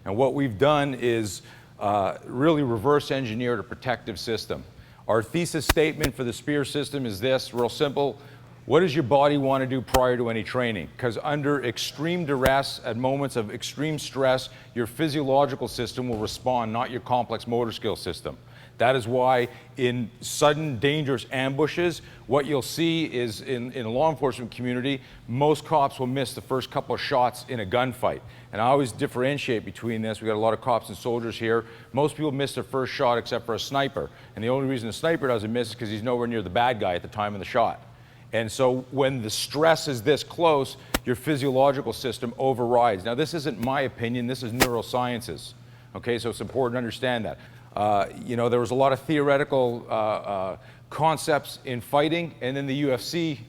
And what we've done is really reverse engineered a protective system. Our thesis statement for the SPEAR system is this, real simple. What does your body want to do prior to any training? Because under extreme duress, at moments of extreme stress, your physiological system will respond, not your complex motor skill system. That is why in sudden, dangerous ambushes, what you'll see is in the law enforcement community, most cops will miss the first couple of shots in a gunfight. And I always differentiate between this. We've got a lot of cops and soldiers here. Most people miss their first shot except for a sniper. And the only reason a sniper doesn't miss is because he's nowhere near the bad guy at the time of the shot. And so when the stress is this close, your physiological system overrides. Now, this isn't my opinion. This is neurosciences. Okay, so it's important to understand that. You know, there was a lot of theoretical concepts in fighting, and then the UFC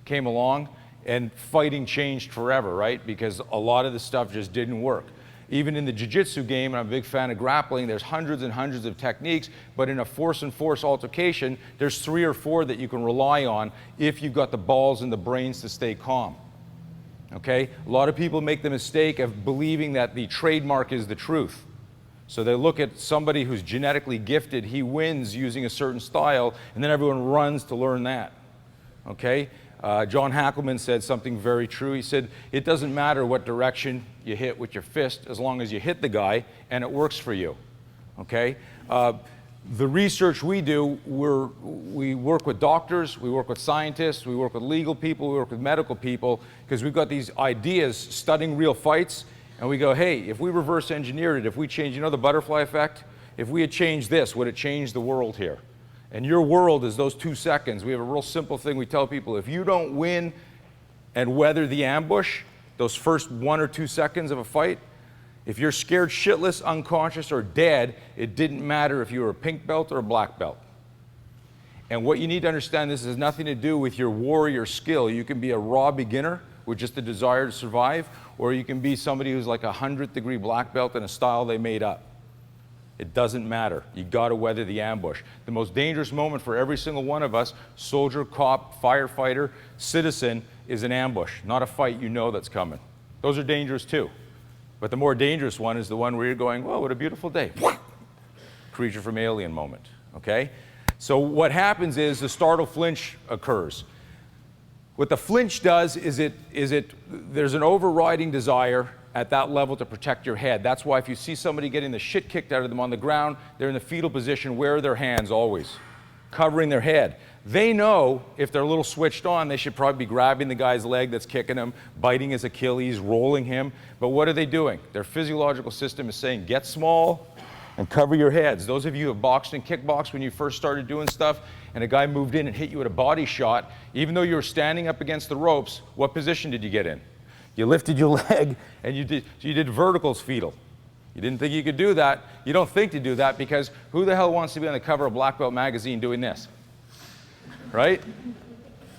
came along, and fighting changed forever, right? Because a lot of the stuff just didn't work. Even in the jiu-jitsu game, and I'm a big fan of grappling, there's hundreds and hundreds of techniques, but in a force-and-force altercation, there's 3 or 4 that you can rely on if you've got the balls and the brains to stay calm. Okay? A lot of people make the mistake of believing that the trademark is the truth. So they look at somebody who's genetically gifted, he wins using a certain style, and then everyone runs to learn that. Okay? John Hackelman said something very true. He said, it doesn't matter what direction you hit with your fist as long as you hit the guy and it works for you. Okay? The research we do, we work with doctors, we work with scientists, we work with legal people, we work with medical people, because we've got these ideas studying real fights. And we go, hey, if we reverse engineered it, if we change, you know the butterfly effect? If we had changed this, would it change the world here? And your world is those 2 seconds. We have a real simple thing we tell people. If you don't win and weather the ambush, those first 1 or 2 seconds of a fight, if you're scared shitless, unconscious, or dead, it didn't matter if you were a pink belt or a black belt. And what you need to understand, this has nothing to do with your warrior skill. You can be a raw beginner with just a desire to survive, or you can be somebody who's like a 100th-degree black belt in a style they made up. It doesn't matter. You got to weather the ambush. The most dangerous moment for every single one of us, soldier, cop, firefighter, citizen, is an ambush, not a fight you know that's coming. Those are dangerous too. But the more dangerous one is the one where you're going, whoa, what a beautiful day. Creature from Alien moment, okay? So what happens is the startle-flinch occurs. What the flinch does is there's an overriding desire at that level to protect your head. That's why if you see somebody getting the shit kicked out of them on the ground, they're in the fetal position. Where are their hands always? Covering their head. They know if they're a little switched on, they should probably be grabbing the guy's leg that's kicking him, biting his Achilles, rolling him. But what are they doing? Their physiological system is saying, get small and cover your heads. Those of you who have boxed and kickboxed when you first started doing stuff, and a guy moved in and hit you with a body shot, even though you were standing up against the ropes, what position did you get in? You lifted your leg and you did verticals fetal. You didn't think you could do that. You don't think to do that because who the hell wants to be on the cover of Black Belt magazine doing this? Right?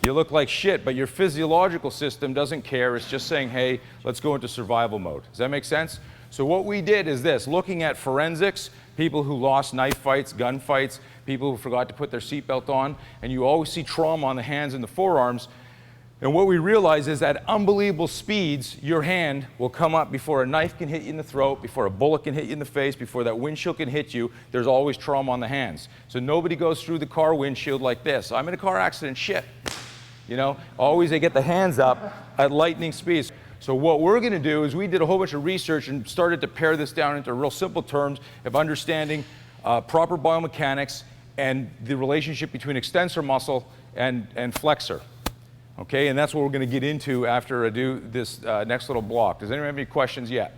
You look like shit, but your physiological system doesn't care. It's just saying, hey, let's go into survival mode. Does that make sense? So what we did is this, looking at forensics, people who lost knife fights, gun fights, people who forgot to put their seatbelt on, and you always see trauma on the hands and the forearms. And what we realize is at unbelievable speeds, your hand will come up before a knife can hit you in the throat, before a bullet can hit you in the face, before that windshield can hit you. There's always trauma on the hands. So nobody goes through the car windshield like this. I'm in a car accident, shit. You know, always they get the hands up at lightning speeds. So what we're going to do is we did a whole bunch of research and started to pare this down into real simple terms of understanding proper biomechanics and the relationship between extensor muscle and flexor. Okay, and that's what we're going to get into after I do this next little block. Does anyone have any questions yet?